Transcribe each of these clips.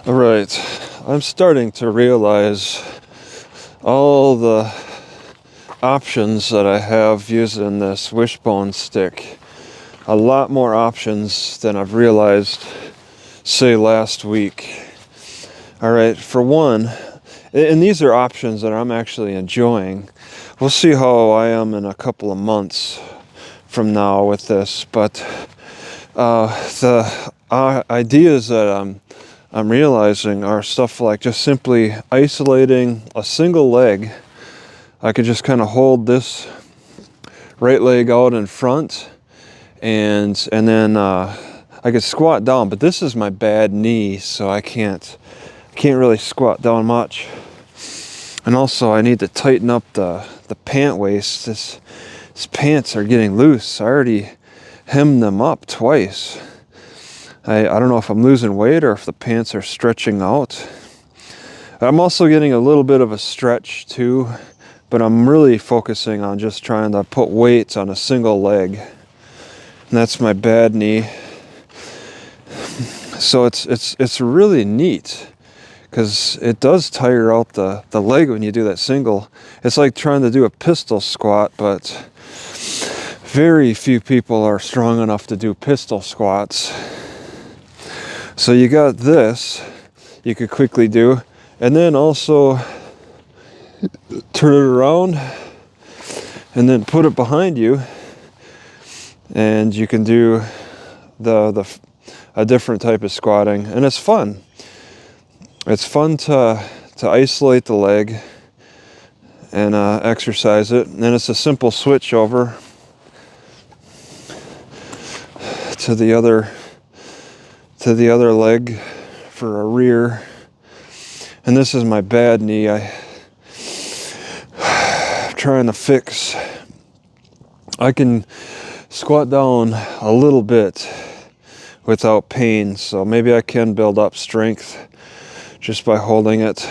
All right, I'm starting to realize all the options that I have using this wishbone stick. A lot more options than I've realized, say, last week. All right, for one, and these are options that I'm actually enjoying. We'll see how I am in a couple of months from now with this, but the ideas that I'm realizing are stuff like just simply isolating a single leg. I could just kind of hold this right leg out in front, and then I could squat down. But this is my bad knee, so I can't really squat down much. And also, I need to tighten up the pant waist. These pants are getting loose. I already hemmed them up twice. I don't know if I'm losing weight or if the pants are stretching out. I'm also getting a little bit of a stretch too, but I'm really focusing on just trying to put weight on a single leg. And that's my bad knee. So it's really neat because it does tire out the leg when you do that single. It's like trying to do a pistol squat, but very few people are strong enough to do pistol squats. So you got this you could quickly do, and then also turn it around and then put it behind you, and you can do a different type of squatting, and it's fun. It's fun to isolate the leg and exercise it, and then it's a simple switch over to the other leg for a rear. And this is my bad knee. I'm trying to fix. I can squat down a little bit without pain, so maybe I can build up strength just by holding it.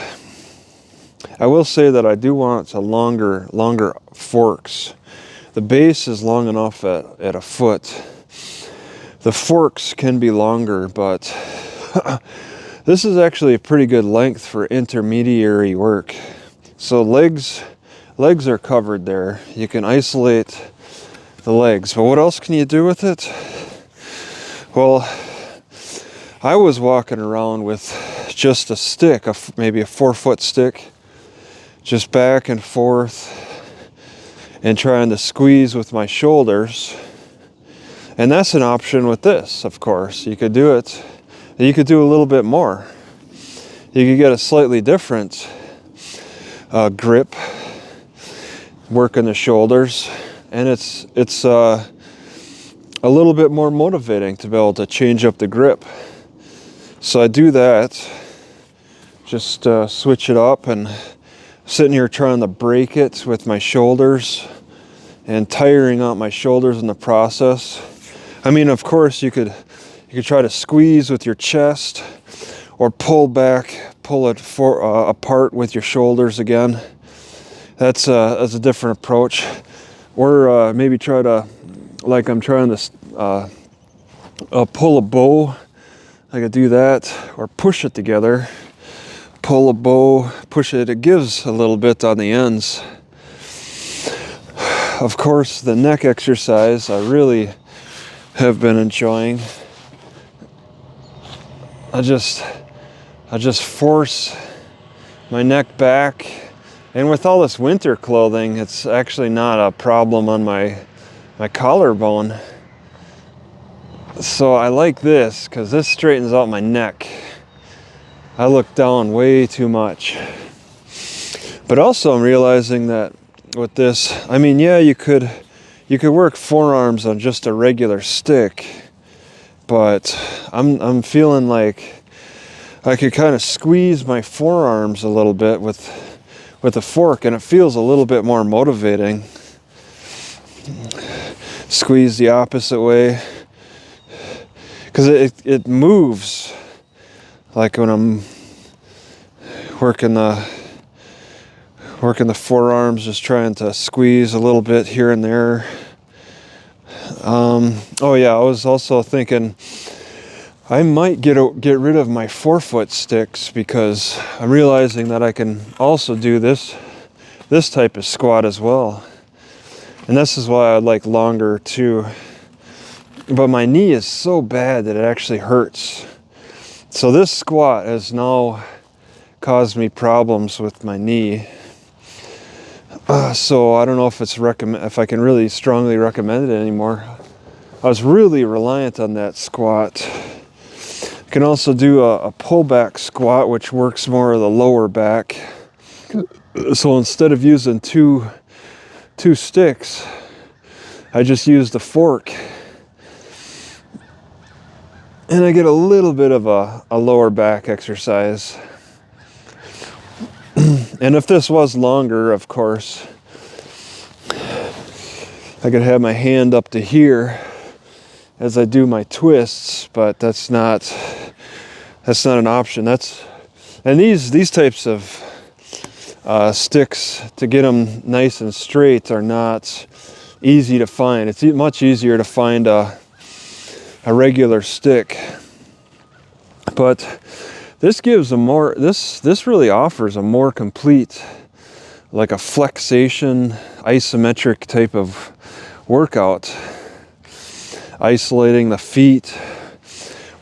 I will say that I do want a longer forks. The base is long enough at a foot. The forks can be longer, but this is actually a pretty good length for intermediary work. So legs are covered there. You can isolate the legs, but what else can you do with it? Well, I was walking around with just a stick, maybe a 4-foot stick, just back and forth and trying to squeeze with my shoulders. And that's an option with this, of course. You could do it. You could do a little bit more. You could get a slightly different grip, working the shoulders, and it's a little bit more motivating to be able to change up the grip. So I do that, just switch it up, and sitting here trying to break it with my shoulders and tiring out my shoulders in the process. I mean, of course, you could try to squeeze with your chest or pull it apart with your shoulders again. That's a different approach. Or maybe try to, like I'm trying to pull a bow. I could do that, or push it together. Pull a bow, push it. It gives a little bit on the ends. Of course, the neck exercise I really have been enjoying. I just force my neck back, and with all this winter clothing, it's actually not a problem on my collarbone. So I like this because this straightens out my neck. I look down way too much. But also I'm realizing that with this, I mean, yeah, you could work forearms on just a regular stick, but I'm feeling like I could kind of squeeze my forearms a little bit with a fork, and it feels a little bit more motivating. Squeeze the opposite way, because it moves, like when I'm working the forearms, just trying to squeeze a little bit here and there. Oh yeah, I was also thinking I might get rid of my 4-foot sticks because I'm realizing that I can also do this type of squat as well. And this is why I like longer too. But my knee is so bad that it actually hurts. So this squat has now caused me problems with my knee. So I don't know if if I can really strongly recommend it anymore. I was really reliant on that squat. You can also do a pullback squat, which works more of the lower back. So instead of using two sticks, I just use the fork. And I get a little bit of a lower back exercise. And if this was longer, of course, I could have my hand up to here as I do my twists, but that's not an option. And these types of sticks, to get them nice and straight, are not easy to find. It's much easier to find a regular stick, but this gives this really offers a more complete, like a flexation isometric type of workout, isolating the feet,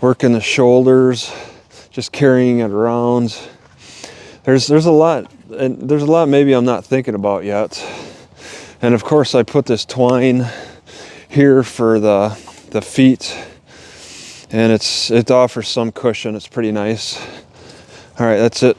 working the shoulders, just carrying it around. There's a lot maybe I'm not thinking about yet. And of course I put this twine here for the feet, and it offers some cushion. It's pretty nice. All right, that's it.